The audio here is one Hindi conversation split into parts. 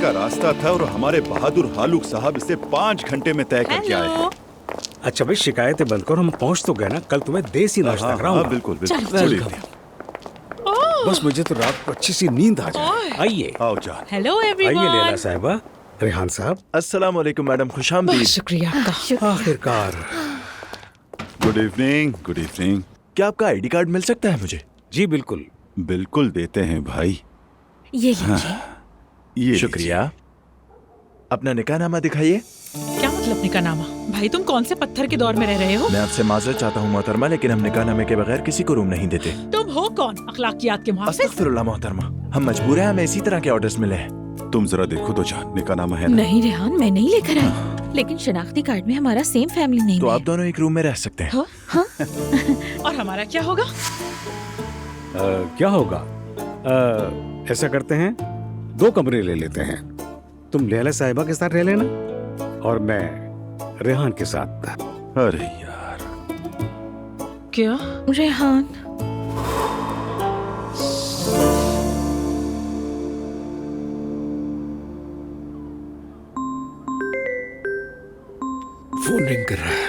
का रास्ता था और हमारे बहादुर हालुक साहब इसे 5 घंटे में तय करके आए हैं। अच्छा भाई, शिकायतें बंद करो, हम पहुंच तो गए ना। कल तुम्हें देसी नाश्ता कराऊंगा। बिल्कुल बस मुझे तो रात को अच्छी सी नींद आ जाए। आइए। आओ जान। Hello everyone. आइए लैला साहिबा, रेहान साहब। अस्सलाम वालेकुम मैडम, खुशामदीद। शुक्रिया आपका। आखिरकार। Good evening. Good evening. क्या आपका आईडी कार्ड मिल सकता है मुझे? जी बिल्कुल। बिल्कुल देते हैं भाई। ये लीजिए। ये शुक्रिया। अपना निकाहनामा दिखाइए। क्या मतलब निकाहनामा? भाई तुम कौन से पत्थर के दौर में रह रहे हो? मैं आपसे माजरत चाहता हूँ मोहतरमा, लेकिन हम निकाहनामे के बगैर किसी को रूम नहीं देते। तुम हो कौन? अखलाकियात के मुहाफिज? अस्तगफिरुल्लाह मोहतरमा, हम मजबूर हैं, हमें इसी तरह के ऑर्डर्स मिले हैं। तुम जरा देखो तो जान, निकाहनामा है ना? नहीं रेहान, मैं नहीं लेकर आई, लेकिन शनाख्ती कार्ड में हमारा सेम फैमिली नेम तो है। आप दोनों एक रूम में रह सकते हैं। हाँ? और हमारा क्या होगा? क्या होगा? ऐसा करते हैं, 2 कमरे ले लेते हैं। तुम लैला साहिबा के साथ रह लेना और मैं रेहान के साथ। अरे यार, क्या? रेहान, फोन रिंग कर रहा है।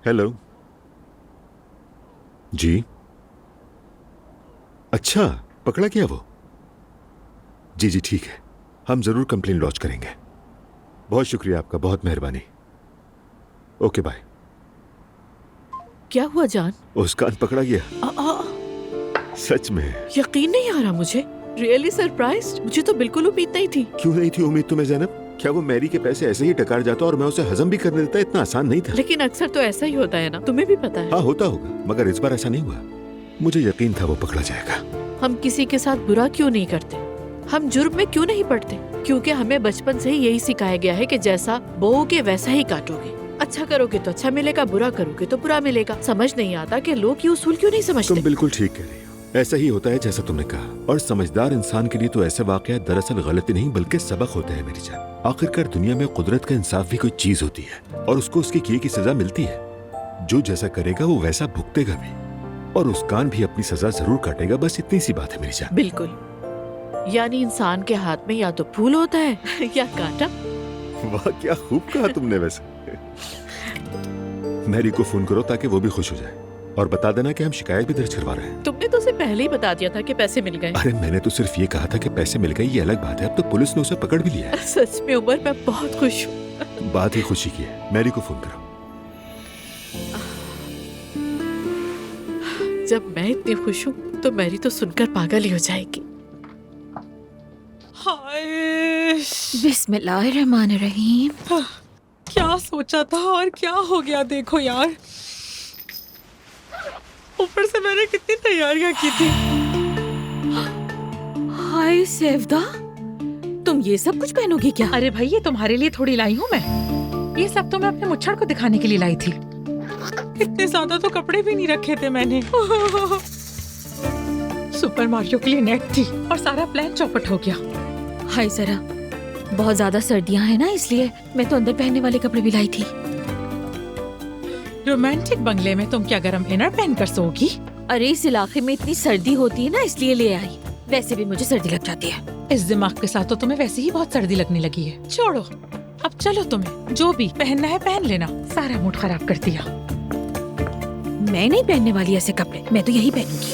हेलो जी। अच्छा, पकड़ा गया वो? जी जी ठीक है, हम जरूर कंप्लेन लॉन्च करेंगे। बहुत शुक्रिया आपका, बहुत मेहरबानी। Okay bye. क्या हुआ जान? उसका पकड़ा गया? सच में? यकीन नहीं आ रहा मुझे। Really surprised. मुझे तो बिल्कुल उम्मीद नहीं थी। क्यों नहीं थी उम्मीद तुम्हें ज़ैनब? क्या वो मैरी के पैसे ऐसे ही टकार जाता और मैं उसे हजम भी करने देता? इतना आसान नहीं था। लेकिन अक्सर तो ऐसा ही होता है ना, तुम्हें भी पता है। हाँ होता होगा, मगर इस बार ऐसा नहीं हुआ। मुझे यकीन था वो पकड़ा जाएगा। हम किसी के साथ बुरा क्यों नहीं करते? हम जुर्म में क्यों नहीं पड़ते? क्योंकि हमें बचपन से ही यही सिखाया गया है कि जैसा बोओगे वैसा ही काटोगे। अच्छा करोगे तो अच्छा मिलेगा, बुरा करोगे तो बुरा मिलेगा। समझ नहीं आता कि लोग ये उसूल क्यों नहीं समझते। तुम बिल्कुल ठीक कह रही हो, ऐसा ही होता है जैसा तुमने कहा। और समझदार इंसान के लिए तो ऐसे वाकयात दरअसल गलती नहीं बल्कि सबक होते हैं मेरी जान। आखिरकार दुनिया में कुदरत का इंसाफ भी कोई चीज होती है और उसको उसके किए की सजा मिलती है। जो जैसा करेगा वो वैसा भुगतेगा भी, और उस कान भी अपनी सजा जरूर काटेगा। बस इतनी सी बात है मेरी जान। बिल्कुल। यानी इंसान के हाथ में या तो फूल होता है या कांटा। वाह, क्या खूब कहा तुमने। वैसे मैरी को फोन करो ताकि वो भी खुश हो जाए और बता देना कि हम शिकायत भी दर्ज करवा रहे हैं। तुमने तो उसे पहले ही बता दिया था कि पैसे मिल गए। अरे मैंने तो सिर्फ ये कहा था कि पैसे मिल गए, ये अलग बात है। अब तो पुलिस ने उसे पकड़ भी लिया है। सच में उमर, मैं बहुत खुश हूँ। बात ही खुशी की है। मैरी को फोन करो। जब मैं इतनी खुश हूँ तो मैरी तो सुनकर पागल ही हो जाएगी। हाय, बिस्मिल्लाहिर्रहमानिर्रहीम। क्या सोचा था और क्या हो गया। देखो यार, ऊपर से मैंने कितनी तैयारियां की थी। हाय सेवदा, तुम ये सब कुछ पहनोगी क्या? अरे भाई, ये तुम्हारे लिए थोड़ी लाई हूँ मैं। ये सब तो मैं अपने मुच्छड़ को दिखाने के लिए लाई थी। इतने ज्यादा तो कपड़े भी नहीं रखे थे मैंने। सुपर मारियो के लिए नेट थी और सारा प्लान चौपट हो गया। हाय जरा, बहुत ज्यादा सर्दियां हैं ना, इसलिए मैं तो अंदर पहनने वाले कपड़े भी लाई थी। रोमांटिक बंगले में तुम क्या गरम इनर पहन कर सोओगी? अरे इस इलाके में इतनी सर्दी होती है ना, इसलिए ले आई। वैसे भी मुझे सर्दी लग जाती है। इस दिमाग के साथ तो तुम्हें वैसे ही बहुत सर्दी लगने लगी है। छोड़ो, अब चलो, तुम्हें जो भी पहनना है पहन लेना। सारा मूड खराब कर दिया। मैं नहीं पहनने वाली ऐसे कपड़े, मैं तो यही पहनूंगी।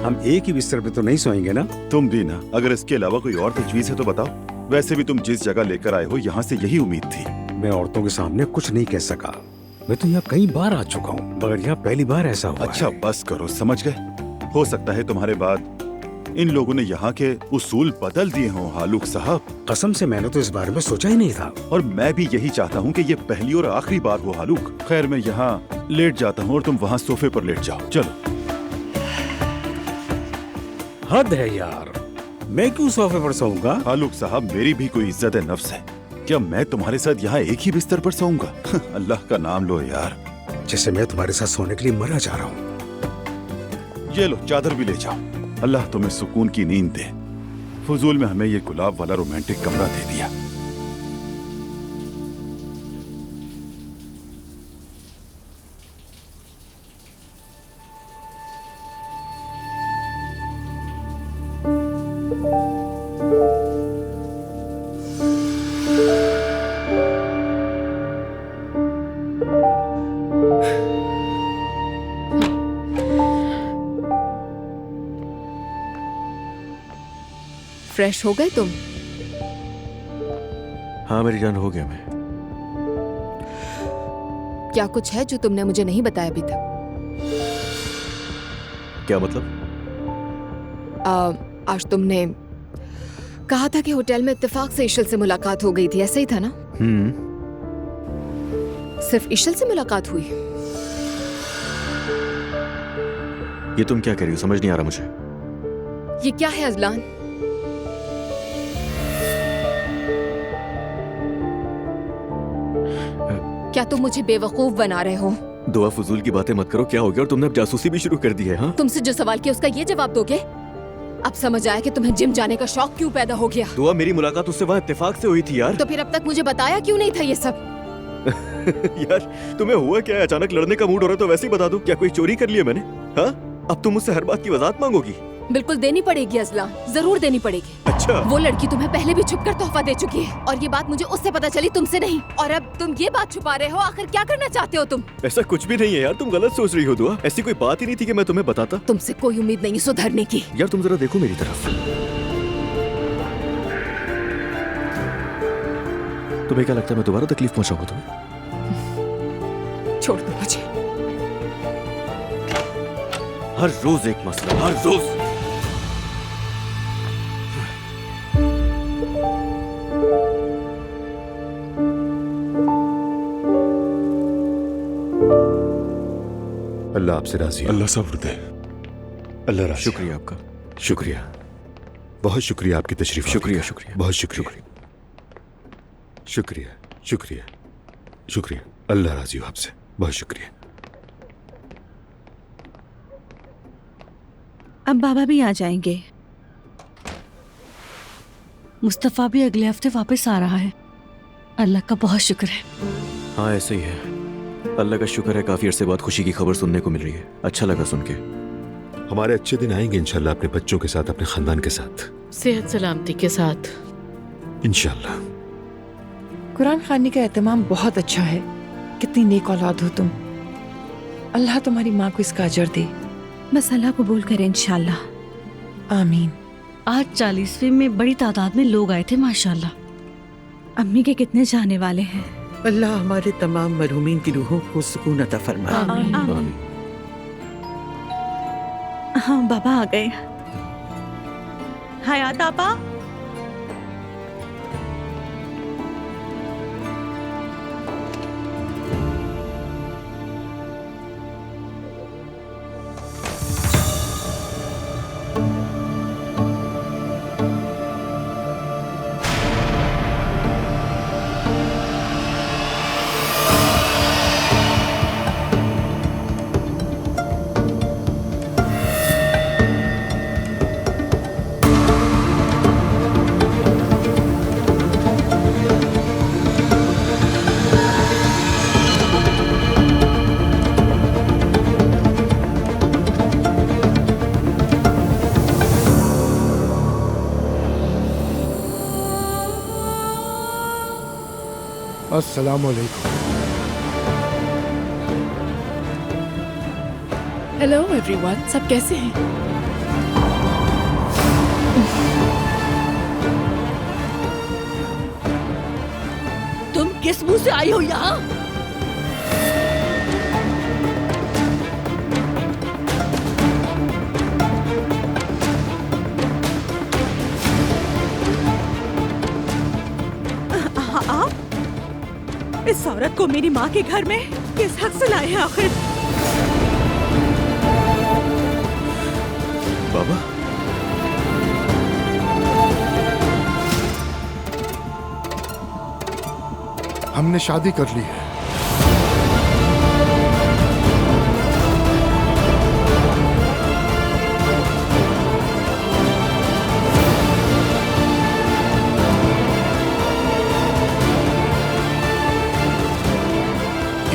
हम एक ही बिस्तर पे तो नहीं सोएंगे ना? तुम भी ना। अगर इसके अलावा कोई और तजवीज है तो बताओ। वैसे भी तुम जिस जगह लेकर आए हो, यहाँ से यही उम्मीद थी। मैं औरतों के सामने कुछ नहीं कह सका। मैं तो यहाँ कई बार आ चुका हूँ, मगर यहाँ पहली बार ऐसा हुआ अच्छा है। बस करो, समझ गए। हो सकता है तुम्हारे बाद इन लोगों ने यहाँ के उसूल बदल दिए हों हालूक साहब। कसम से मैंने तो इस बारे में सोचा ही नहीं था। और मैं भी यही चाहता हूँ कि ये पहली और आखिरी बार हो हालूक। खैर मैं यहाँ लेट जाता हूँ और तुम वहाँ सोफे पर लेट जाओ। चलो। हद है यार, मैं क्यों सोफे पर सोऊंगा? हालूक साहब मेरी भी कोई इज्जत नफ्स है। क्या मैं तुम्हारे साथ यहाँ एक ही बिस्तर पर सोऊंगा? अल्लाह का नाम लो यार। जैसे मैं तुम्हारे साथ सोने के लिए मरा जा रहा हूँ। ये लो चादर भी ले जाओ। अल्लाह तुम्हें सुकून की नींद दे। फजूल में हमें ये गुलाब वाला रोमांटिक कमरा दे दिया। फ्रेश हो गए तुम? हाँ मेरी जान, हो गया मैं। क्या कुछ है जो तुमने मुझे नहीं बताया अभी तक? क्या मतलब? आज तुमने कहा था कि होटल में इत्तेफाक से इशल से मुलाकात हो गई थी, ऐसा ही था ना? सिर्फ इशल से मुलाकात हुई? ये तुम क्या कह रही हो, समझ नहीं आ रहा मुझे। ये क्या है अजलान? क्या तुम मुझे बेवकूफ बना रहे हो? दुआ फजूल की बातें मत करो। क्या हो गया? और तुमने अब जासूसी भी शुरू कर दी है? हाँ, तुमसे जो सवाल किया उसका ये जवाब दोगे? अब समझ आया कि तुम्हें जिम जाने का शौक क्यों पैदा हो गया। दुआ मेरी मुलाकात उससे वहाँ इत्तेफाक से हुई थी यार। तो फिर अब तक मुझे बताया क्यों नहीं था ये सब? यार तुम्हें हुआ क्या है? अचानक लड़ने का मूड हो रहा है तो वैसे ही बता दो। क्या कोई चोरी कर लिया मैंने? हाँ, अब तुम मुझसे हर बात की वजाहत मांगोगी? बिल्कुल देनी पड़ेगी अजला, जरूर देनी पड़ेगी। अच्छा, वो लड़की तुम्हें पहले भी छुपकर तोहफा दे चुकी है और ये बात मुझे उससे पता चली, तुमसे नहीं। और अब तुम ये बात छुपा रहे हो। आखिर क्या करना चाहते हो तुम? ऐसा कुछ भी नहीं है यार, तुम गलत सोच रही हो दुआ। ऐसी कोई बात ही नहीं थी कि मैं तुम्हें बताता। तुमसे कोई उम्मीद नहीं सुधरने की। यार तुम जरा देखो मेरी तरफ। तुम्हें क्या लगता है मैं दोबारा तकलीफ पहुंचाऊंगा तुम्हें? छोड़ दो मुझे। हर रोज एक मसला, हर रोज। अल्लाह आपसे राजी हो। अल्लाह सब्र दे। अल्लाह राजी हो। शुक्रिया आपका। शुक्रिया, बहुत शुक्रिया आपकी तशरीफ। शुक्रिया, शुक्रिया, बहुत शुक्रिया। शुक्रिया शुक्रिया शुक्रिया। अल्लाह राजी हो आपसे, बहुत शुक्रिया। अब बाबा भी आ जाएंगे। मुस्तफा भी अगले हफ्ते वापस आ रहा है। अल्लाह का बहुत शुक्र है। हाँ ऐसे ही है, अल्लाह का शुक्र है। काफी अरसे बाद खुशी की खबर सुनने को मिल रही है। अच्छा लगा सुन के। हमारे अच्छे दिन आएंगे इंशाल्लाह, अपने बच्चों के साथ, अपने खानदान के साथ, सेहत सलामती के साथ इंशाल्लाह। कुरान खानी का एहतमाम बहुत अच्छा है। कितनी नेक औलाद हो तुम। अल्लाह तुम्हारी माँ को इसका अजर दे। बस अल्लाह कबूल करे इंशाल्लाह। आमीन। आज 40वीं में बड़ी तादाद में लोग आए थे माशाल्लाह। अम्मी के कितने जाने वाले हैं। अल्लाह हमारे तमाम मरहूमीन की रूहों को सुकून अता फरमाए। आमीन। हाँ बाबा आ गए। हयात आपा। अस्सलाम वालेकुम। हेलो एवरीवन, सब कैसे हैं? तुम किस मुंह से आई हो यहाँ? इस औरत को मेरी माँ के घर में किस हक से लाए हैं आखिर? बाबा, हमने शादी कर ली है।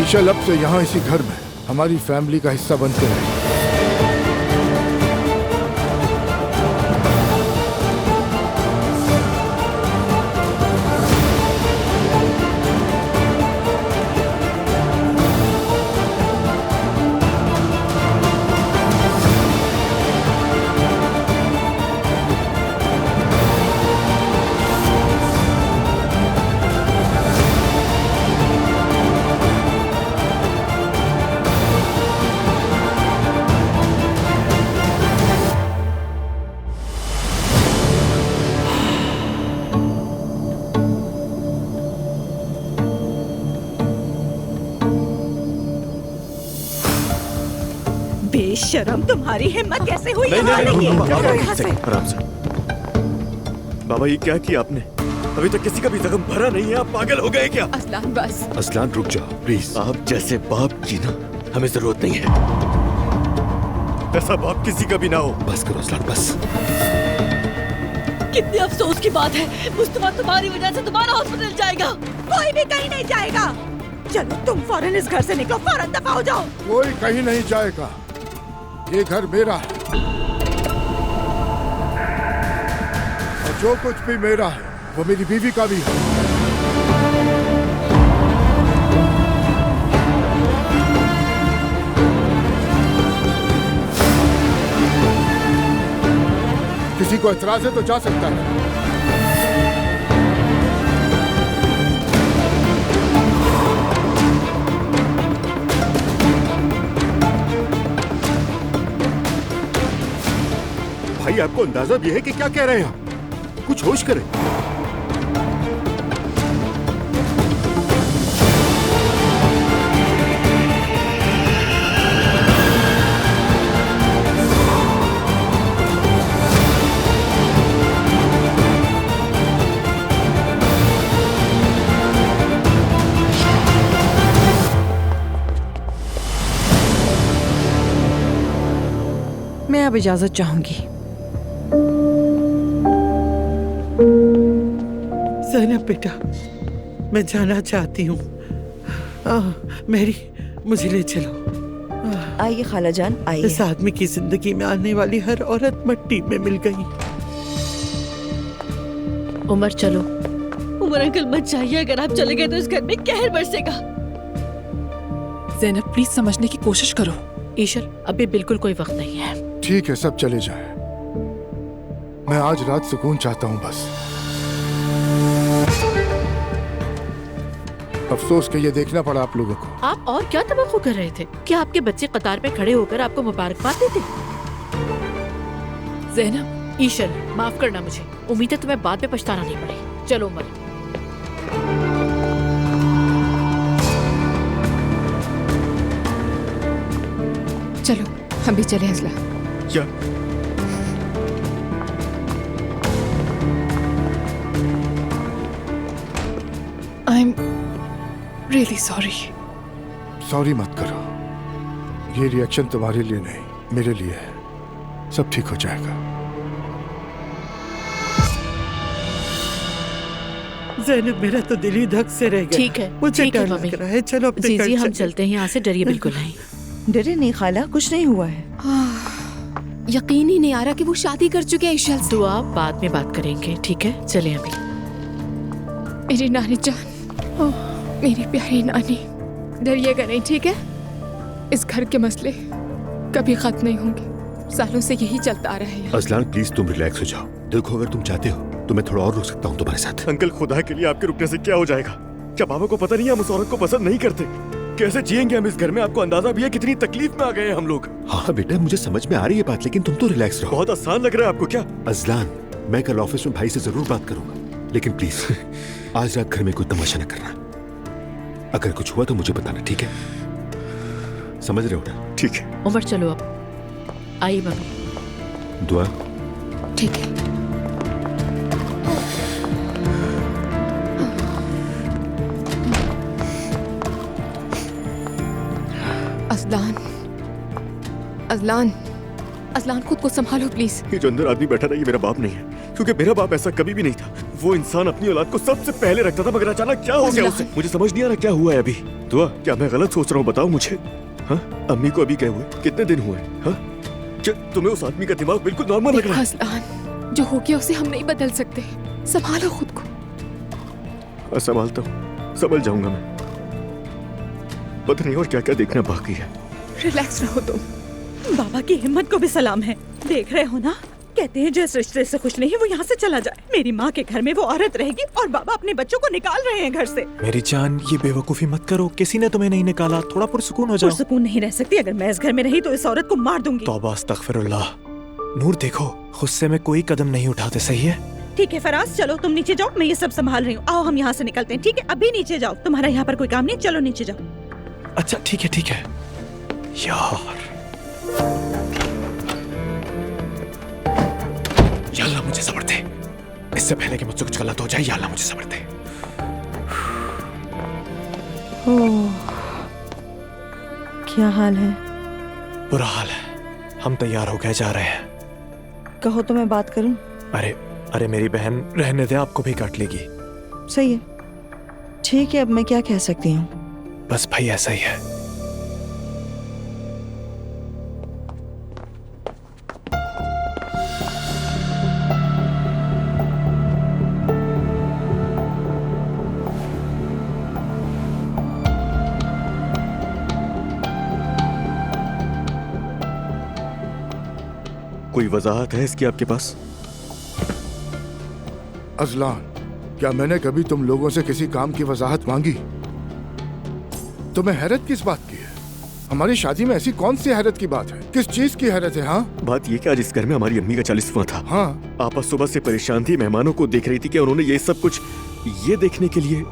ईशा अब से यहाँ इसी घर में हमारी फैमिली का हिस्सा बनते रहे। बेशरम, तुम्हारी हिम्मत कैसे हुई नहीं, यहाँ नहीं, आने की? बाबा, चलो यहाँ एक से। सेकंड, आराम से। बाबा, ये क्या किया आपने? अभी तक किसी का भी जख्म भरा नहीं है। आप पागल हो गए क्या? असलान बस। असलान रुक जाओ प्लीज। आप जैसे बाप की ना हमें जरूरत नहीं है। ऐसा बाप किसी का भी ना हो। बस करो असलान, बस। कितनी अफसोस की बात है, मुस्तफा तुम्हारी वजह से तुम्हारा हॉस्पिटल जाएगा, कोई भी कहीं नहीं जाएगा। चलो तुम फौरन इस घर से निकलो, फौरन दफा हो जाओ। कोई कहीं नहीं जाएगा, ये घर मेरा है और जो कुछ भी मेरा है वो मेरी बीवी का भी है। किसी को एतराज है तो जा सकता है। भाई आपको अंदाजा भी है कि क्या कह रहे हैं आप? कुछ होश करें। मैं अब इजाजत चाहूंगी। ज़ैनब बेटा, मैं जाना चाहती हूँ। मेरी, मुझे ले चलो। आइए खाला जान, आइए। इस आदमी की जिंदगी में आने वाली हर औरत मिट्टी में मिल गई। उमर चलो। उमर अंकल मत जाइए, अगर आप चले गए तो इस घर में कहर बरसेगा। ज़ैनब प्लीज समझने की कोशिश करो। ईशर, अभी बिल्कुल कोई वक्त नहीं है। ठीक है, सब चले जाए। मैं आज रात सुकून चाहता हूँ बस। अफसोस कि ये देखना पड़ा आप लोगों को। आप और क्या तवक्को कर रहे थे? क्या आपके बच्चे कतार में खड़े होकर आपको मुबारकबाद देते? ज़ैनब, ईशर, माफ करना मुझे। उम्मीद है तुम्हें बाद में पछताना नहीं पड़े। चलो उमर। चलो हम भी चले असला। क्या? I am really sorry. Sorry मत करो, ये रिएक्शन तुम्हारे लिए नहीं, मेरे लिए है। सब ठीक हो जाएगा। ज़ैनब, मेरा तो दिल ही धक से रह गया। ठीक है, मुझे ठीक है डर मम्मी। लग रहा है। चलो अपने जी घर जी, हम चलें। चलते हैं यहाँ से। डरिए बिल्कुल नहीं। डरे नहीं खाला, कुछ नहीं हुआ है। यकीन ही नहीं आ रहा कि वो शादी कर चुके हैं ईशल से। दुआ बाद में बात करेंगे, ठीक है? चले अभी। मेरी नानी जान, मेरी प्यारी नानी, डरिएगा नहीं, ठीक है? इस घर के मसले कभी खत्म नहीं होंगे, सालों से यही चलता आ रहा है। असलान प्लीज तुम रिलैक्स हो जाओ। देखो अगर तुम चाहते हो तो मैं थोड़ा और रुक सकता हूँ तुम्हारे साथ। अंकल, खुदा के लिए आपके रुकने से क्या हो जाएगा? क्या बाबा को पता नहीं हम उस औरत को पसंद नहीं करते? कैसे जिएंगे हम इस घर में? आपको अंदाजा भी है कितनी तकलीफ में आ गए हैं हम लोग। हाँ बेटा, मुझे समझ में आ रही है बात, लेकिन तुम तो रिलैक्स रहो। बहुत आसान लग रहा है आपको क्या? अजलान, मैं कल ऑफिस में भाई से जरूर बात करूंगा, लेकिन प्लीज आज रात घर में कोई तमाशा न करना। अगर कुछ हुआ तो मुझे बताना, ठीक है? समझ रहे हो ना? ठीक है। उमर चलो अब। आई मम्मी। दुआ। ठीक है। अजलान, अजलान, अजलान खुद को संभालो प्लीज। ये जो अंदर आदमी बैठा ना, ये मेरा बाप नहीं है, क्योंकि मेरा बाप ऐसा कभी भी नहीं था। वो इंसान अपनी औलाद को सबसे पहले रखता था, मगर अचानक क्या हो गया उसे? मुझे समझ नहीं आ रहा क्या हुआ है अभी। दुआ, क्या मैं गलत सोच रहा हूँ? बताओ मुझे। हाँ, अम्मी को अभी गए हुए कितने दिन हुए? हाँ, क्या तुम्हें उस आदमी का दिमाग बिल्कुल नॉर्मल लग रहा है? अजलान, जो हो गया उसे हम नहीं बदल सकते। संभालो खुद को। संभालता हूँ, संभल जाऊंगा मैं। पता नहीं और क्या क्या देखना बाकी है। रिलैक्स रहो तुम। बाबा की हिम्मत को भी सलाम है। देख रहे हो ना, कहते हैं जिस रिश्ते से खुश नहीं वो यहाँ से चला जाए। मेरी माँ के घर में वो औरत रहेगी और बाबा अपने बच्चों को निकाल रहे हैं घर से। मेरी जान, ये बेवकूफी मत करो। किसी ने तुम्हें नहीं निकाला, थोड़ा पुरसुकून हो जाओ। पुरसुकून नहीं रह सकती। अगर मैं इस घर में रही तो इस औरत को मार दूंगी। तौबा अस्तगफिरुल्लाह। नूर देखो, गुस्से में कोई कदम नहीं उठाते, सही है? ठीक है फराज, चलो तुम नीचे जाओ, मैं ये सब संभाल रही हूँ। आओ हम यहाँ से निकलते हैं, ठीक है? अभी नीचे जाओ, तुम्हारा यहाँ पर कोई काम नहीं। चलो नीचे जाओ। अच्छा ठीक है, ठीक है। यार, या अल्लाह मुझे सब्र दे। इससे पहले कि मुझसे कुछ गलत हो जाए, या अल्लाह मुझे सब्र दे। क्या हाल है? बुरा हाल है। हम तैयार होकर जा रहे हैं। कहो तो मैं बात करूं? अरे अरे मेरी बहन, रहने दे, आपको भी काट लेगी। सही है, ठीक है। अब मैं क्या कह सकती हूँ? बस भाई ऐसा ही है। कोई वजाहत है इसकी आपके पास? अजलान, क्या मैंने कभी तुम लोगों से किसी काम की वजाहत मांगी? तुम्हें हैरत किस बात की है? हमारी शादी में ऐसी कौन सी हैरत की बात है? किस चीज की हैरत है? हाँ, बात ये कि आज इस घर में हमारी अम्मी का 40वां था। हाँ, आप सुबह से परेशान थी, मेहमानों को देख रही थी। क्या उन्होंने ये सब कुछ ये देखने के लिए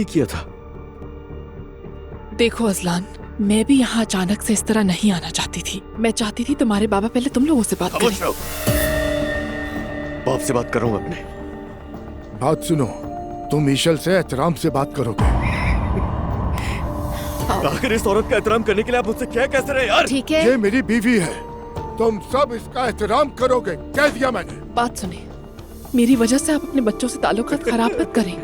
किया था? देखो अजलान, मैं भी यहाँ अचानक से इस तरह नहीं आना चाहती थी। मैं चाहती थी तुम्हारे बाबा पहले तुम लोगों से बात करें। बाप से बात कर रहा हूँ अपने। बात सुनो, तुम ईशल से एहतराम से बात करोगे। आखिर इस औरत का एहतराम करने के लिए आप मुझसे क्या कह रहे हैं यार? ठीक है, ये मेरी बीवी है, तुम सब इसका एहतराम करोगे, कह दिया मैंने। बात सुने, मेरी वजह से आप अपने बच्चों से ताल्लुकात खराब मत करें।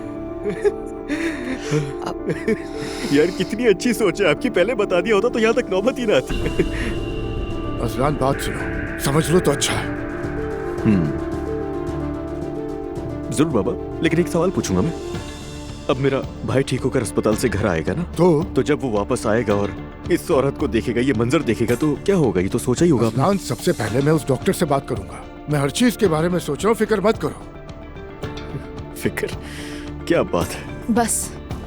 यार कितनी अच्छी सोच है आपकी, पहले बता दिया होता तो यहाँ तक नौबत ही ना आती। अजलान बात सुनो, समझ लो तो अच्छा है। जरूर बाबा, लेकिन एक सवाल पूछूंगा मैं। अब मेरा भाई ठीक होकर अस्पताल से घर आएगा ना, तो जब वो वापस आएगा और इस औरत को देखेगा, ये मंजर देखेगा, तो क्या होगा? ये तो सोचा ही होगा। अजलान, सबसे पहले मैं उस डॉक्टर से बात करूंगा। मैं हर चीज के बारे में सोच रहा हूँ, फिक्र मत करो। फिक्र? क्या बात है।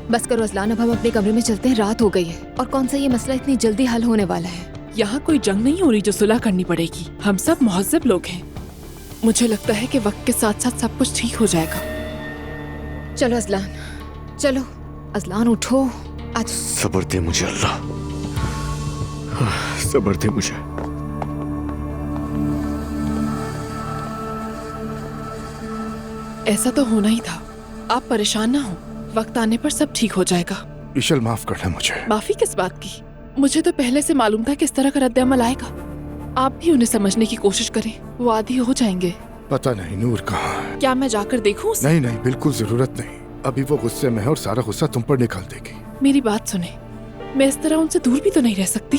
बस करो अजलान, अब हम अपने कमरे में चलते हैं। रात हो गई है और कौन सा ये मसला इतनी जल्दी हल होने वाला है। यहाँ कोई जंग नहीं हो रही जो सुलह करनी पड़ेगी। हम सब मुहज्जब लोग हैं। मुझे लगता है कि वक्त के साथ साथ सब कुछ ठीक हो जाएगा। चलो अजलान, चलो अजलान, उठो आज। सब्र दे मुझे अल्लाह, सब्र दे मुझे। ऐसा तो होना ही था। आप परेशान ना हो, वक्त आने पर सब ठीक हो जाएगा। ईशल, माफ करना मुझे। माफी किस बात की? मुझे तो पहले से मालूम था कि इस तरह का रद्द-ए-अमल आएगा। आप भी उन्हें समझने की कोशिश करें, वो आदी हो जाएंगे। पता नहीं नूर कहाँ है। क्या मैं जाकर देखूं उसे? नहीं, बिल्कुल जरूरत नहीं। अभी वो गुस्से में है और सारा गुस्सा तुम पर निकाल देगी। मेरी बात सुने, मैं इस तरह उनसे दूर भी तो नहीं रह सकती।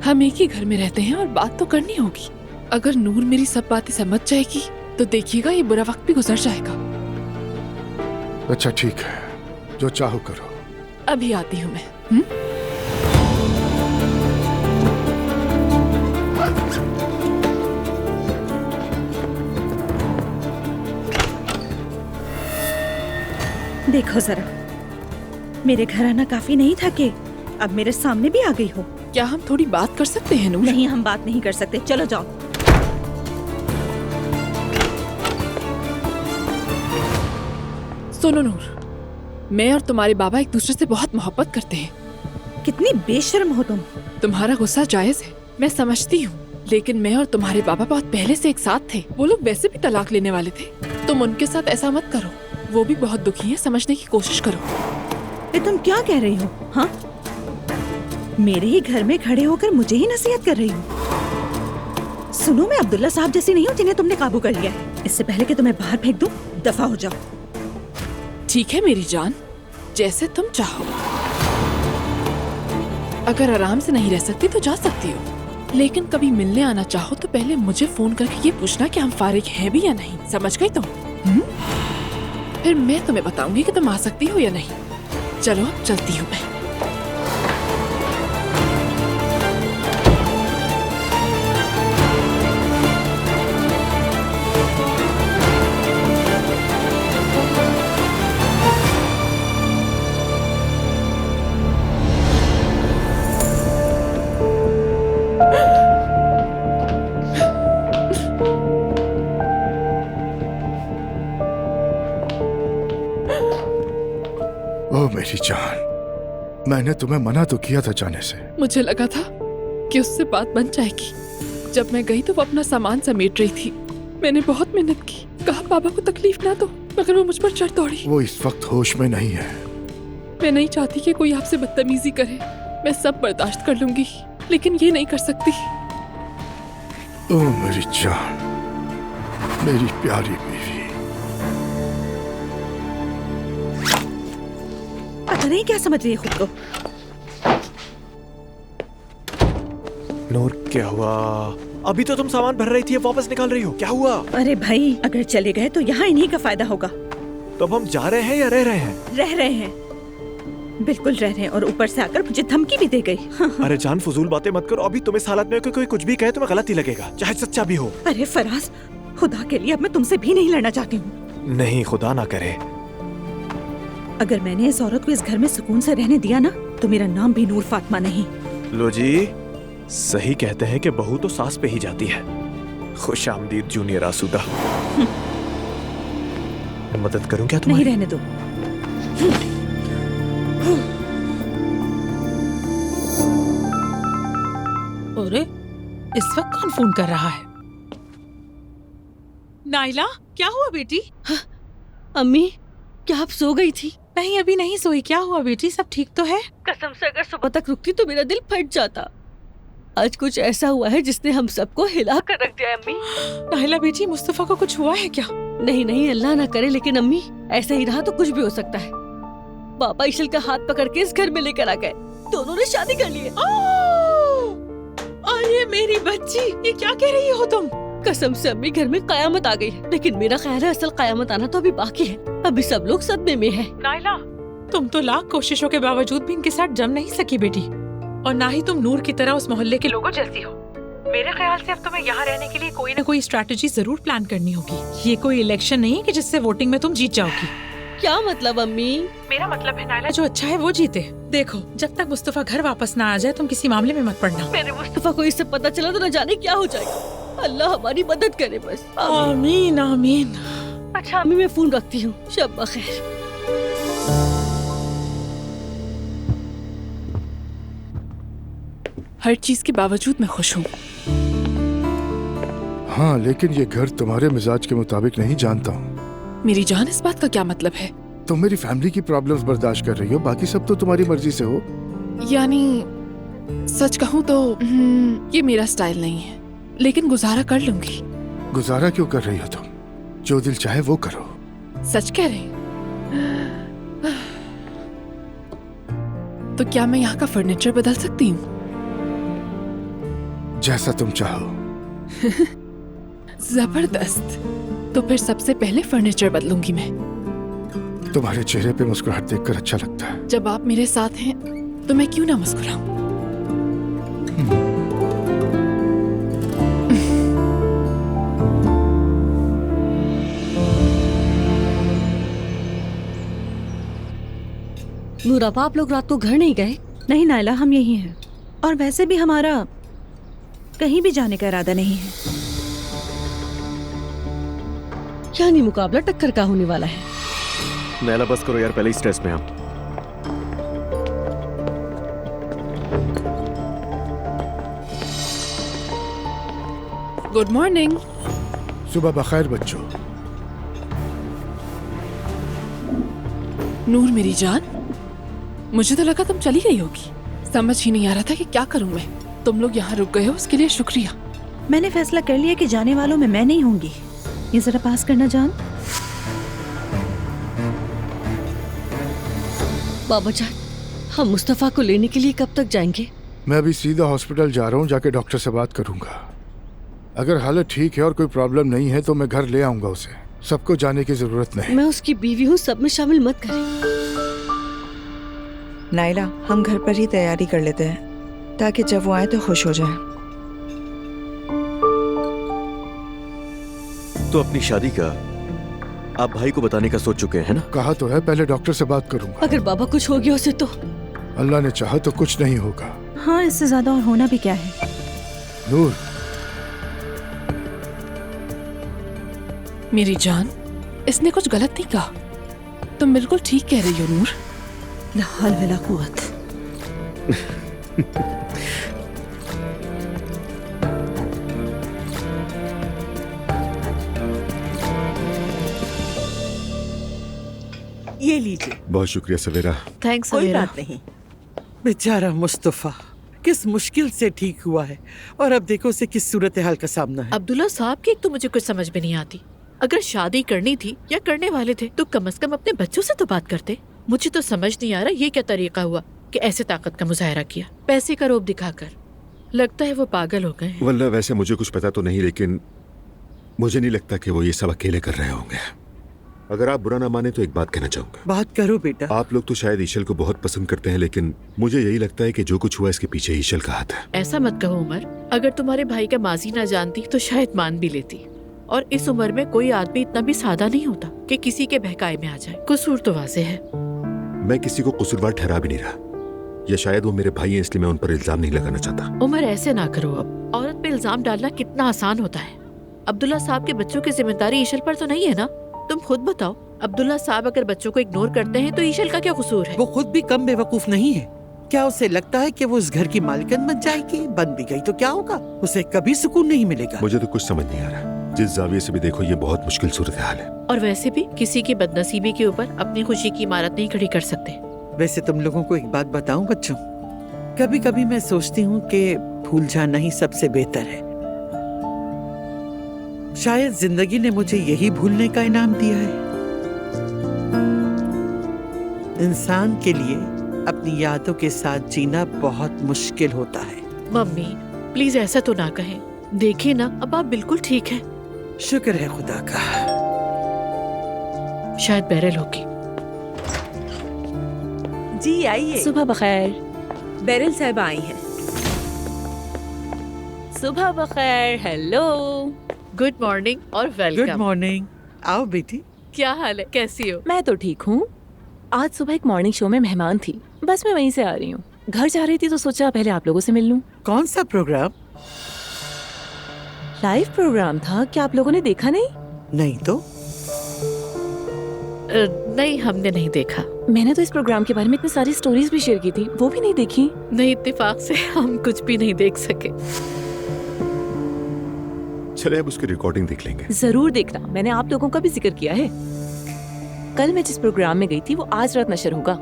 हम एक ही घर में रहते हैं और बात तो करनी होगी। अगर नूर मेरी सब बातें समझ जाएगी तो देखिएगा ये बुरा वक्त भी गुजर जाएगा। अच्छा ठीक है, जो चाहो करो। अभी आती हूँ मैं। देखो जरा, मेरे घर आना काफी नहीं था कि अब मेरे सामने भी आ गई हो। क्या हम थोड़ी बात कर सकते हैं नूर? नहीं, हम बात नहीं कर सकते। चलो जाओ। सुनो नूर, मैं और तुम्हारे बाबा एक दूसरे से बहुत मोहब्बत करते हैं। कितनी बेशर्म हो तुम। तुम्हारा गुस्सा जायज है, मैं समझती हूँ, लेकिन मैं और तुम्हारे बाबा बहुत पहले से एक साथ थे। वो लोग वैसे भी तलाक लेने वाले थे। तुम उनके साथ ऐसा मत करो, वो भी बहुत दुखी हैं, समझने की कोशिश करो। ये तुम क्या कह रही हो? हाँ, मेरे ही घर में खड़े होकर मुझे ही नसीहत कर रही हो। सुनो, मैं अब्दुल्ला साहब जैसी नहीं हूँ जिन्हें तुमने काबू कर लिया है। इससे पहले कि तुम्हें बाहर फेंक दूं, दफा हो जाओ। ठीक है मेरी जान, जैसे तुम चाहो। अगर आराम से नहीं रह सकती तो जा सकती हो, लेकिन कभी मिलने आना चाहो तो पहले मुझे फोन करके ये पूछना कि हम फारिग हैं भी या नहीं। समझ गई तुम? फिर मैं तुम्हें बताऊंगी कि तुम आ सकती हो या नहीं। चलो अब चलती हूँ मैं। ओ मेरी जान, मैंने तुम्हें मना तो किया था जाने से। मुझे लगा था कि उससे बात बन जाएगी। जब मैं गई तो वो अपना सामान समेट रही थी। मैंने बहुत मेहनत की, कहा पापा को तकलीफ ना दो, मगर वो मुझ पर चढ़ दौड़ी। वो इस वक्त होश में नहीं है। मैं नहीं चाहती कि कोई आपसे बदतमीजी करे। मैं सब बर्दाश्त कर लूंगी, लेकिन ये नहीं कर सकती। ओ मेरी जान, मेरी प्यारी बीवी। पता नहीं क्या समझ रही है खुद को। नूर, क्या हुआ? अभी तो तुम सामान भर रही थी, अब वापस निकाल रही हो, क्या हुआ? अरे भाई, अगर चले गए तो यहाँ इन्हीं का फायदा होगा। तो अब हम जा रहे हैं या रह रहे हैं? रह रहे हैं, बिल्कुल रह रहे हैं। और ऊपर से आकर मुझे धमकी भी दे गई। अरे जान, फजूल बातें मत करो। अभी तुम इस हालत में हो कि कोई कुछ भी कहे तुम्हें गलत ही लगेगा, चाहे सच्चा भी हो। अरे फराज, खुदा के लिए अब मैं तुमसे भी नहीं लड़ना चाहती हूँ। नहीं, खुदा ना करे। अगर मैंने इस औरत को इस घर में सुकून से रहने दिया ना, तो मेरा नाम भी नूर फातिमा नहीं। लो जी, सही कहते हैं कि बहू तो सास पे ही जाती है। खुश आमदीद जूनियर आसूदा। मदद करूं क्या तुम्हारी? नहीं, रहने दो। अरे, इस वक्त कौन फोन कर रहा है? नाइला, क्या हुआ बेटी? अम्मी, क्या आप सो गई थी? नहीं, अभी नहीं सोई। क्या हुआ बेटी, सब ठीक तो है? कसम से अगर सुबह तक रुकती तो मेरा दिल फट जाता। आज कुछ ऐसा हुआ है जिसने हम सबको हिला कर रख दिया। अम्मी, नाइला बेटी, मुस्तफा को कुछ हुआ है क्या? नहीं नहीं, अल्लाह ना करे, लेकिन अम्मी ऐसा ही रहा तो कुछ भी हो सकता है। पापा इशल का हाथ पकड़ के इस घर में लेकर आ गए। दोनों ने शादी कर ली है। अरे मेरी बच्ची, ये क्या कह रही हो तुम? कसम से अम्मी, घर में कयामत आ गई है। लेकिन मेरा ख्याल है असल कयामत आना तो अभी बाकी है। अभी सब लोग सदमे में है। नाइला, तुम तो लाख कोशिशों के बावजूद भी इनके साथ जम नहीं सकी बेटी, और ना ही तुम नूर की तरह उस मोहल्ले के लोगों जैसी हो। मेरे ख्याल से अब तुम्हें यहाँ रहने के लिए कोई न कोई स्ट्रैटेजी जरूर प्लान करनी होगी। ये कोई इलेक्शन नहीं है कि जिससे वोटिंग में तुम जीत जाओगी। क्या मतलब अम्मी? मेरा मतलब है नाइला, जो अच्छा है वो जीते। देखो, जब तक मुस्तफा घर वापस ना आ जाए तुम किसी मामले में मत पड़ना। मेरे मुस्तफा को इससे पता चला तो न जाने क्या हो जाएगा। अल्लाह हमारी मदद करे बस। आमीन आमीन। अच्छा अम्मी, मैं फोन रखती हूँ। शब बखैर। हर चीज के बावजूद मैं खुश हूँ। हाँ, लेकिन ये घर तुम्हारे मिजाज के मुताबिक नहीं, जानता हूँ। मेरी जान, इस बात का क्या मतलब है? तुम मेरी फैमिली की प्रॉब्लम्स बर्दाश्त कर रही हो, बाकी सब तो तुम्हारी मर्जी से हो। यानी सच कहूँ तो ये मेरा स्टाइल नहीं है, लेकिन गुजारा कर लूंगी। गुजारा क्यों कर रही हो तुम? जो दिल चाहे वो करो। सच कह रही? तो क्या मैं यहाँ का फर्नीचर बदल सकती हूँ? जैसा तुम चाहो। जबरदस्त। तो फिर सबसे पहले फर्नीचर बदलूंगी मैं। तुम्हारे चेहरे पे मुस्कुराहट देखकर अच्छा लगता है। जब आप मेरे साथ हैं तो मैं क्यों ना मुस्कुराऊं? नूरापा, आप लोग रात को घर नहीं गए? नहीं नाइला, हम यही हैं। और वैसे भी हमारा कहीं भी जाने का इरादा नहीं है। यानी मुकाबला टक्कर का होने वाला है। नैला बस करो यार, पहले ही स्ट्रेस में हम। Good morning. सुबह बखैर बच्चों। नूर मेरी जान, मुझे तो लगा तुम चली गई होगी। समझ ही नहीं आ रहा था कि क्या करूं मैं। तुम लोग यहाँ रुक गए हो, उसके लिए शुक्रिया। मैंने फैसला कर लिया कि जाने वालों में मैं नहीं होंगी। ये जरा पास करना जान। बाबा जान, हम मुस्तफा को लेने के लिए कब तक जाएंगे? मैं अभी सीधा हॉस्पिटल जा रहा हूँ, जाके डॉक्टर से बात करूंगा। अगर हालत ठीक है और कोई प्रॉब्लम नहीं है तो मैं घर ले आऊंगा उसे। सबको जाने की जरूरत नहीं। मैं उसकी बीवी हूँ, सब में शामिल मत करें। नाइला, हम घर पर ही तैयारी कर लेते हैं ताकि जब वो आए तो खुश हो जाए। तो अपनी शादी का आप भाई को बताने का सोच चुके हैं ना? कहा तो है, पहले डॉक्टर से बात करूंगा। अगर बाबा कुछ हो गया उसे तो? अल्लाह ने चाहा तो कुछ नहीं होगा। हाँ, इससे ज्यादा और होना भी क्या है। नूर, मेरी जान, इसने कुछ गलत नहीं कहा। तुम बिल्कुल ठीक कह रही हो नूर। ला हौल वला कुव्वत। ये लीजिए। बहुत शुक्रिया सवेरा। थैंक्स कोई सवेरा। बात नहीं। बेचारा मुस्तफा किस मुश्किल से ठीक हुआ है और अब देखो उसे किस सूरत हाल का सामना है। अब्दुल्ला साहब की एक तो मुझे कुछ समझ में नहीं आती। अगर शादी करनी थी या करने वाले थे तो कम से कम अपने बच्चों से तो बात करते। मुझे तो समझ नहीं आ रहा ये क्या तरीका हुआ कि ऐसे ताकत का मुजाहरा किया, पैसे का रोब दिखाकर। लगता है वो पागल हो गए। वल्लाह वैसे मुझे कुछ पता तो नहीं, लेकिन मुझे नहीं लगता कि वो ये सब अकेले कर रहे होंगे। अगर आप बुरा ना माने तो एक बात कहना चाहूंगा। बात करो बेटा। आप लोग तो शायद ईशल को बहुत पसंद करते हैं, लेकिन मुझे यही लगता है कि जो कुछ हुआ इसके पीछे ईशल का हाथ है। ऐसा मत कहो उमर। अगर तुम्हारे भाई का माजी ना जानती तो शायद मान भी लेती। और इस उम्र में कोई आदमी इतना भी सादा नहीं होता कि किसी के बहकाए में आ जाए। कसूर तो वाज़ेह है। मैं किसी को कसूरवार ठहरा भी नहीं रहा, या शायद वो मेरे भाई हैं इसलिए मैं उन पर इल्जाम नहीं लगाना चाहता। उमर ऐसे ना करो। अब औरत पे इल्जाम डालना कितना आसान होता है। अब्दुल्ला साहब के बच्चों की जिम्मेदारी ईशल पर तो नहीं है ना? तुम खुद बताओ, अब्दुल्ला साहब अगर बच्चों को इग्नोर करते हैं तो ईशल का क्या कसूर है? वो खुद भी कम बेवकूफ नहीं है। क्या उसे लगता है कि वो इस घर की मालिकन बन जाएगी? बन भी गई तो क्या होगा? उसे कभी सुकून नहीं मिलेगा। मुझे तो कुछ समझ नहीं आ रहा। जिस जाविये से भी देखो ये बहुत मुश्किल सूरत हाल है। और वैसे भी किसी की बदनसीबी के ऊपर अपनी खुशी की इमारत नहीं खड़ी कर सकते। वैसे तुम लोगों को एक बात बताऊं बच्चों, कभी कभी मैं सोचती हूँ कि भूल जाना ही सबसे बेहतर है। शायद जिंदगी ने मुझे यही भूलने का इनाम दिया है। इंसान के लिए अपनी यादों के साथ जीना बहुत मुश्किल होता है। मम्मी प्लीज ऐसा तो ना कहें। देखिए ना, अब आप बिल्कुल ठीक हैं। शुक्र है खुदा का। शायद बैरल होगी। जी आइए। सुबह बखैर। बैरल साहब आई हैं। सुबह बखैर। हेलो, गुड मॉर्निंग और वेलकम। Good morning. आओ बेटी। क्या हाल है, कैसी हो? मैं तो ठीक हूँ। आज सुबह एक मॉर्निंग शो में मेहमान थी, बस मैं वहीं से आ रही हूँ। घर जा रही थी तो सोचा पहले आप लोगों से मिल लूं। कौन सा प्रोग्राम? लाइव प्रोग्राम था, क्या आप लोगों ने देखा नहीं? नहीं तो? नहीं, हमने नहीं देखा। मैंने तो इस प्रोग्राम के बारे में इतनी सारी स्टोरीज भी शेयर की थी, वो भी नहीं देखी। नहीं, इत्तेफाक से हम कुछ भी नहीं देख सके। चले अब उसकी रिकॉर्डिंग देख लेंगे। जरूर देखना, मैंने आप लोगों का भी जिक्र किया है। कल मैं जिस प्रोग्राम में गई थी वो आज रात नशर होगा,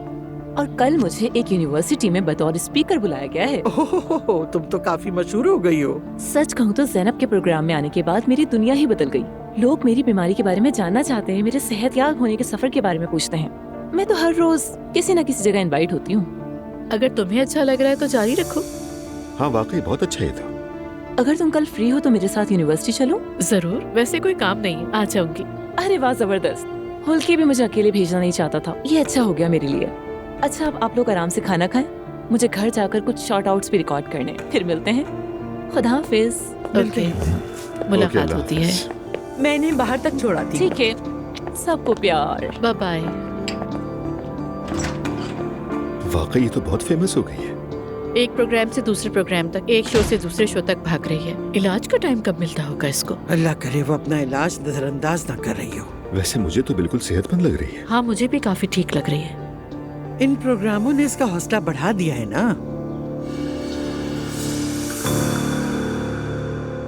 और कल मुझे एक यूनिवर्सिटी में बतौर स्पीकर बुलाया गया है। ओहो, तुम तो काफी मशहूर हो गई हो। सच कहूँ तो ज़ैनब के प्रोग्राम में आने के बाद मेरी दुनिया ही बदल गई। लोग मेरी बीमारी के बारे में जानना चाहते हैं, मेरे सेहतयाब होने के सफर के बारे में पूछते हैं। मैं तो हर रोज किसी न किसी जगह इनवाइट होती हूँ। अगर तुम्हें अच्छा लग रहा है तो जारी रखो। हाँ वाकई बहुत अच्छा ये था। अगर तुम कल फ्री हो तो मेरे साथ यूनिवर्सिटी चलो। जरूर, वैसे कोई काम नहीं है, आ जाऊंगी। अरे वाह, जबरदस्त। हुल्की भी मुझे अकेले भेजना नहीं चाहता था, ये अच्छा हो गया मेरे लिए। अच्छा, अब आप लोग आराम से खाना खाएं, मुझे घर जाकर कुछ शॉर्ट आउट्स भी रिकॉर्ड करने, फिर मिलते हैं। खुदा हाफिज। ओके, मुलाकात होती है। मैंने बाहर तक छोड़ा थी। ठीक है, सबको प्यार। Bye bye. वाकई ये तो बहुत फेमस हो गई है। एक प्रोग्राम से दूसरे प्रोग्राम तक, एक शो से दूसरे शो तक भाग रही है। इलाज का टाइम कब मिलता होगा इसको? अल्लाह करे वो अपना इलाज नजरअंदाज ना कर रही हो। वैसे मुझे तो बिल्कुल सेहतमंद लग रही है। हाँ, मुझे भी काफी ठीक लग रही है। इन प्रोग्रामों ने इसका हौसला बढ़ा दिया है ना।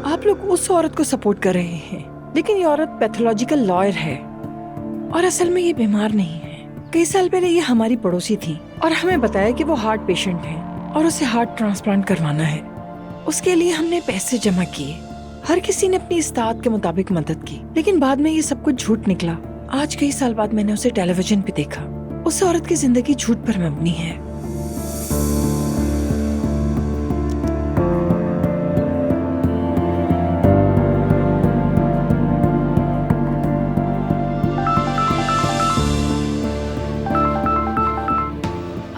आप लोग उस औरत को सपोर्ट कर रहे हैं, लेकिन ये औरत पैथोलॉजिकल लॉयर है और असल में ये बीमार नहीं है। कई साल पहले ये हमारी पड़ोसी थी और हमें बताया कि वो हार्ट पेशेंट है और उसे हार्ट ट्रांसप्लांट करवाना है। उसके लिए हमने पैसे जमा किए। हर किसी ने अपनी इस्तात के मुताबिक मदद की, लेकिन बाद में ये सब कुछ झूठ निकला। आज कई साल बाद मैंने उसे टेलीविजन पे देखा। उस औरत की जिंदगी झूठ पर मबनी है।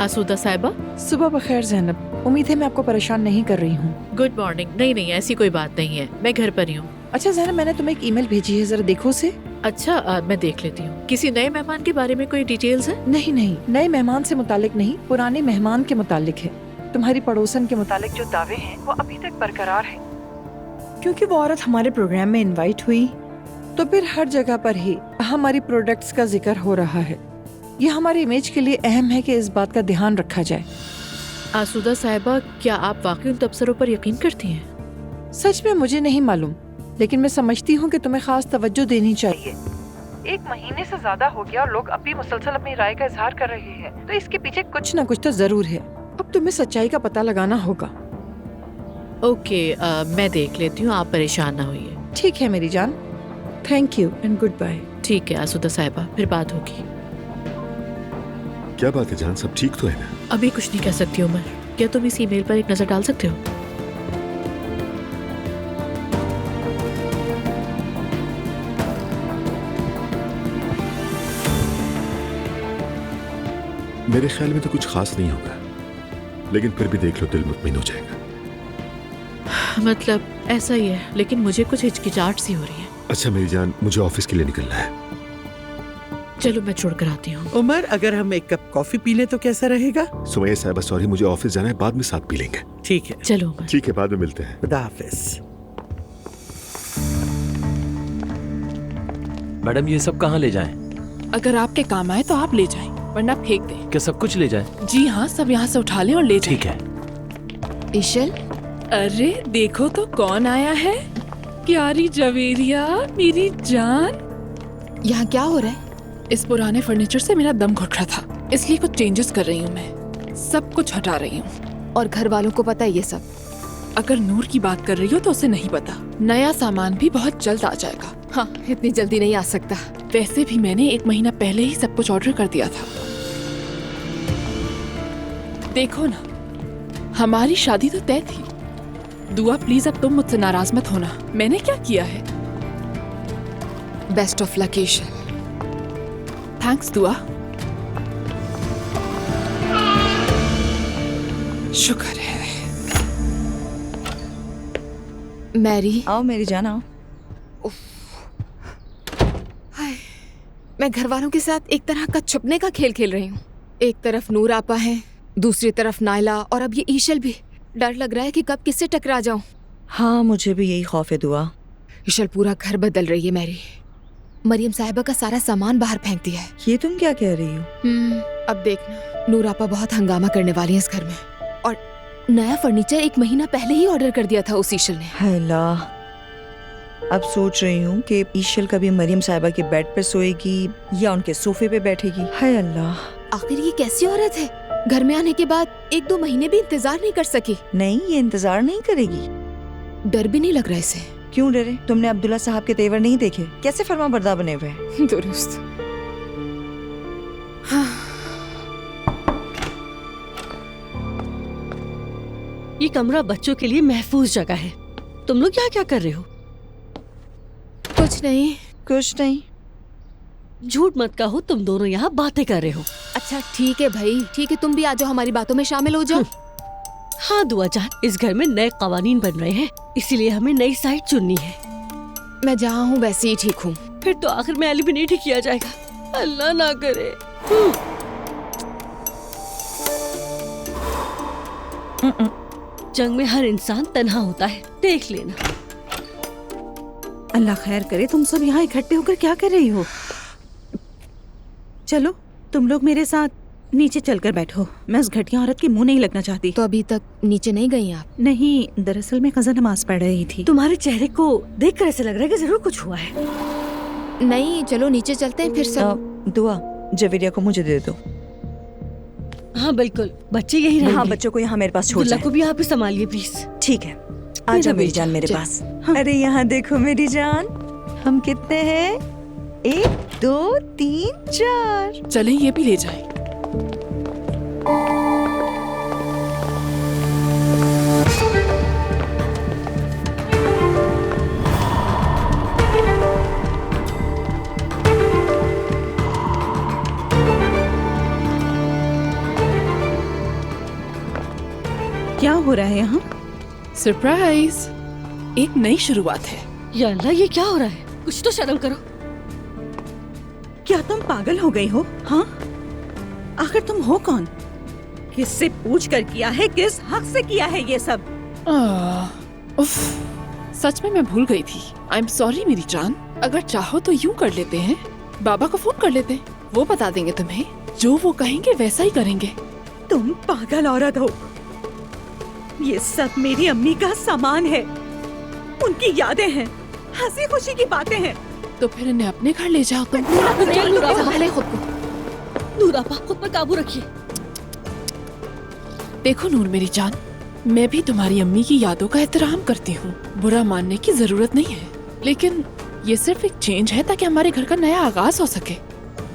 आसूदा साहिबा, सुबह बखैर ज़ैनब। उम्मीद है मैं आपको परेशान नहीं कर रही हूँ। Good morning. नहीं नहीं, ऐसी कोई बात नहीं है, मैं घर पर ही हूँ। अच्छा ज़ैनब, मैंने तुम्हें एक ईमेल भेजी है, जरा देखो उसे। अच्छा, मैं देख लेती हूँ। किसी नए मेहमान के बारे में कोई डिटेल्स है? नहीं नहीं, नए मेहमान से मुतालिक नहीं, पुराने मेहमान के मुतालिक है। तुम्हारी पड़ोसन के मुतालिक जो दावे हैं वो अभी तक बरकरार है। क्योंकि वो औरत हमारे प्रोग्राम में इनवाइट हुई, तो फिर हर जगह पर ही हमारी प्रोडक्ट्स का जिक्र हो रहा है। ये हमारे इमेज के लिए अहम है कि इस बात का ध्यान रखा जाए। आसूदा साहिबा, क्या आप वाकई उन तबसरों पर यकीन करती हैं? सच में मुझे नहीं मालूम, लेकिन मैं समझती हूँ कि तुम्हें खास तवज्जो देनी चाहिए। 1 महीने से ज्यादा हो गया और लोग अब भी मुसलसल अपनी राय का इजहार कर रहे हैं, तो इसके पीछे कुछ न कुछ तो जरूर है। अब तुम्हें सच्चाई का पता लगाना होगा। ओके, मैं देख लेती हूँ, आप परेशान ना होइए। ठीक है मेरी जान, thank you and goodbye. ठीक है आसूदा साहिबा, फिर बात होगी। क्या बात है जान, सब ठीक तो है ना? अभी कुछ नहीं कह सकती उमर। क्या तुम इस ईमेल पर एक नजर डाल सकते हो? मेरे ख्याल में तो कुछ खास नहीं होगा, लेकिन फिर भी देख लो, दिल मुतमिन हो जाएगा। मतलब ऐसा ही है, लेकिन मुझे कुछ हिचकिचाहट सी हो रही है। अच्छा मेरी जान, मुझे ऑफिस के लिए निकलना है। चलो मैं छोड़ कर आती हूँ। उमर, अगर हम एक कप कॉफी पी लें तो कैसा रहेगा? सुमैया साहिबा सॉरी, मुझे ऑफिस जाना है, बाद में साथ पी लेंगे। ठीक है। चलो उमर। ठीक है, बाद में मिलते हैं। खुदा हाफिज। मैडम, ये सब कहाँ ले जाएं? अगर आपके काम आए तो आप ले जाएं, वरना फेंक दें। क्या सब कुछ ले जाएं? जी हाँ, सब यहाँ से उठा लें और ले जाएं। ठीक है। इशल, अरे देखो तो कौन आया है। प्यारी जवेरिया, मेरी जान। यहाँ क्या हो रहा है? इस पुराने फर्नीचर से मेरा दम घुट रहा था, इसलिए कुछ चेंजेस कर रही हूँ मैं। सब कुछ हटा रही हूँ। और घर वालों को पता है ये सब? अगर नूर की बात कर रही हो तो उसे नहीं पता। नया सामान भी बहुत जल्द आ जाएगा। हाँ, इतनी जल्दी नहीं आ सकता। वैसे भी मैंने 1 महीना पहले ही सब कुछ ऑर्डर कर दिया था। देखो ना, हमारी शादी तो तय थी। दुआ प्लीज अब तुम मुझसे नाराज मत होना। मैंने क्या किया है? Best of luck Ishal. Thanks दुआ। शुक्र है। मैरी, आओ मेरी जान, आओ। मैं घर वालों के साथ एक तरह का छुपने का खेल खेल रही हूँ। एक तरफ नूर आपा है, दूसरी तरफ नायला, और अब ये ईशल भी। डर लग रहा है कि कब किससे टकरा जाऊं। हाँ, मुझे भी यही खौफ है दुआ। ईशल पूरा घर बदल रही है मैरी। मरियम साहिबा का सारा सामान बाहर फेंक दिया है। ये तुम क्या कह रही हो? अब देखना, नूर आपा बहुत हंगामा करने वाली है इस घर में। और नया फर्नीचर 1 महीना पहले ही ऑर्डर कर दिया था उस ईशल ने। हाय अल्लाह, अब सोच रही हूँ कि ईशल कभी मरियम साहिबा के बेड पर सोएगी या उनके सोफे पे बैठेगी। हाय अल्लाह, आखिर ये कैसी औरत है? घर में आने के बाद 1-2 महीने भी इंतजार नहीं कर सकी। नहीं, ये इंतजार नहीं करेगी। डर भी नहीं लग रहा इसे। क्यों डरे? तुमने अब्दुल्ला साहब के तेवर नहीं देखे? कैसे फरमा बरदार बने हुए हैं। दुरुस्त। ये कमरा बच्चों के लिए महफूज जगह है। तुम लोग यहाँ क्या कर रहे हो? कुछ नहीं। कुछ नहीं। झूठ मत कहो, तुम दोनों यहाँ बातें कर रहे हो। अच्छा ठीक है भाई, ठीक है, तुम भी आ जाओ, हमारी बातों में शामिल हो जाओ। हाँ दुआ जान, इस घर में नए कवानीन बन रहे हैं, इसीलिए हमें नई साइड चुननी है। मैं जहाँ हूँ वैसे ही ठीक हूँ। फिर तो आखिर में एलिमिनेट ही किया जाएगा। अल्लाह ना करे। जंग में हर इंसान तन्हा होता है, देख लेना। अल्लाह खैर करे, तुम सब यहाँ इकट्ठे होकर क्या कर रही हो? चलो तुम लोग मेरे साथ नीचे चलकर बैठो। मैं उस घटिया औरत के मुंह नहीं लगना चाहती। तो अभी तक नीचे नहीं गई आप? नहीं, दरअसल मैं कज़न नमाज पढ़ रही थी। तुम्हारे चेहरे को देखकर ऐसा लग रहा है कि जरूर कुछ हुआ है। नहीं, चलो नीचे चलते हैं फिर सब। दुआ, जवेरिया को मुझे दे दो। हाँ बिल्कुल, बच्चे यही रहेंगे। हाँ, बच्चों को यहाँ मेरे पास छोड़ दुल्ला जाए। को भी यहाँ पे संभालिए प्लीज। ठीक है, आजा मेरी जान मेरे पास। अरे यहाँ देखो मेरी जान, हम कितने हैं? 1 2 3 4। चलें ये भी ले जाएं। क्या हो रहा है यहाँ? सरप्राइज, एक नई शुरुआत है। या अल्लाह, ये क्या हो रहा है? कुछ तो शर्म करो। क्या तुम पागल हो गई हो? हाँ, आखिर तुम हो कौन? किससे पूछ कर किया है? किस हक से किया है ये सब? उफ, सच में मैं भूल गई थी। आई एम सॉरी मेरी जान। अगर चाहो तो यूं कर लेते हैं, बाबा को फोन कर लेते हैं, वो बता देंगे तुम्हें। जो वो कहेंगे वैसा ही करेंगे। तुम पागल औरत हो। ये सब मेरी अम्मी का सामान है, उनकी यादें हैं, हंसी खुशी की बातें हैं। तो फिर इन्हें अपने घर ले जाओ तुम। संभाले खुद को। नूर आपा, खुद पर काबू रखिए। देखो नूर मेरी जान, मैं भी तुम्हारी अम्मी की यादों का एहतराम करती हूँ। बुरा मानने की जरूरत नहीं है, लेकिन ये सिर्फ एक चेंज है ताकि हमारे घर का नया आगाज हो सके।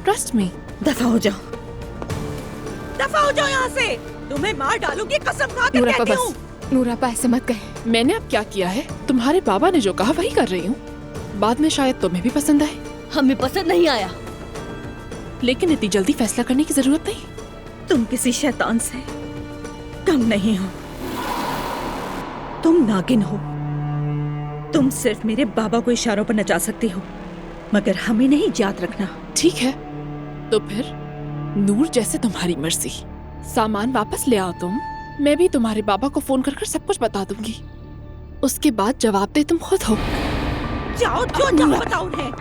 Trust me. दफा हो जाओ, दफा हो जाओ यहाँ से। तुम्हें मार डालूंगी, कसम खा कर कहती हूँ। नूर आपा ऐसे मत कहे। मैंने अब क्या किया है? तुम्हारे बाबा ने जो कहा वही कर रही हूँ। बाद में शायद तुम्हें भी पसंद आए। हमें पसंद नहीं आया, लेकिन इतनी जल्दी फैसला करने की जरूरत नहीं। तुम किसी शैतान से कम नहीं हो। तुम नागिन हो। तुम सिर्फ मेरे बाबा को इशारों पर नचा सकती हो, मगर हमें नहीं, याद रखना। ठीक है, तो फिर नूर जैसे तुम्हारी मर्जी। सामान वापस ले आओ तुम। मैं भी तुम्हारे बाबा को फोन कर सब कुछ बता दूंगी। उसके बाद जवाब दे तुम खुद हो। जाओ, जो जाओ बताओ उन्हें।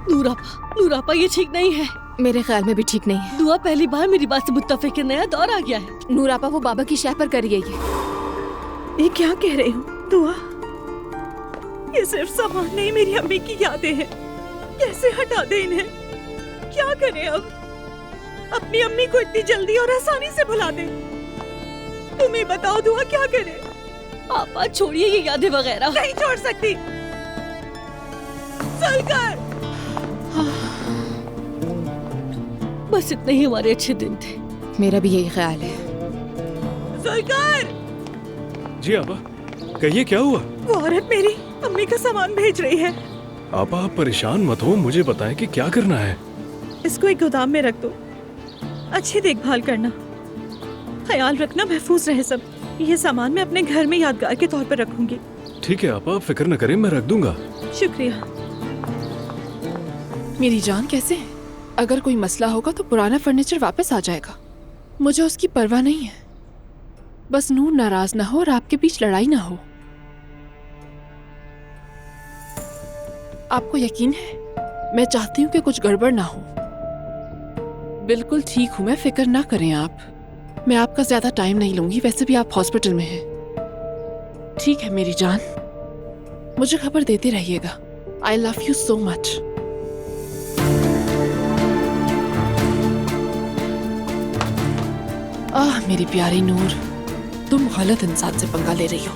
नूर आपा, ये ठीक नहीं है। मेरे ख्याल में भी ठीक नहीं है। दुआ पहली बार मेरी बात से मुत्तफिक है। नया दौर आ गया है। नूर आपा, वो बाबा की शह पर करी है ये क्या कह रही हो दुआ? ये सिर्फ सामान नहीं, मेरी अम्मी की यादें हैं। कैसे हटा दे इन्हें? क्या करें अब? अपनी अम्मी को इतनी जल्दी और आसानी से भुला दे? तुम ही बताओ दुआ, क्या करें? आपा छोड़िए ये यादें वगैरह। नहीं छोड़ सकती। सुलकर, बस इतने ही हमारे अच्छे दिन थे। मेरा भी यही ख्याल है। सुलकर! जी आपा, कहिए क्या हुआ? वो औरत मेरी अम्मी का सामान भेज रही है। आपा आप परेशान मत हो, मुझे बताएं कि क्या करना है। इसको एक गोदाम में रख दो, अच्छी देखभाल करना, ख्याल रखना महफूज रहे सब। ये सामान मैं अपने घर में यादगार के तौर पर रखूंगी। ठीक है आपा, फिक्र न करें, मैं रख दूंगा। शुक्रिया। मेरी जान कैसे है? अगर कोई मसला होगा तो पुराना फर्नीचर वापस आ जाएगा। मुझे उसकी परवाह नहीं है। बस नूर नाराज ना हो और आपके बीच लड़ाई ना हो। आपको यकीन है? मैं चाहती हूँ कि कुछ गड़बड़ ना हो। बिल्कुल ठीक हूँ मैं, फिक्र ना करें आप। मैं आपका ज्यादा टाइम नहीं लूंगी, वैसे भी आप हॉस्पिटल में हैं। ठीक है मेरी जान, मुझे खबर देते रहिएगा। I love you so much. आह मेरी प्यारी नूर, तुम गलत इंसान से पंगा ले रही हो।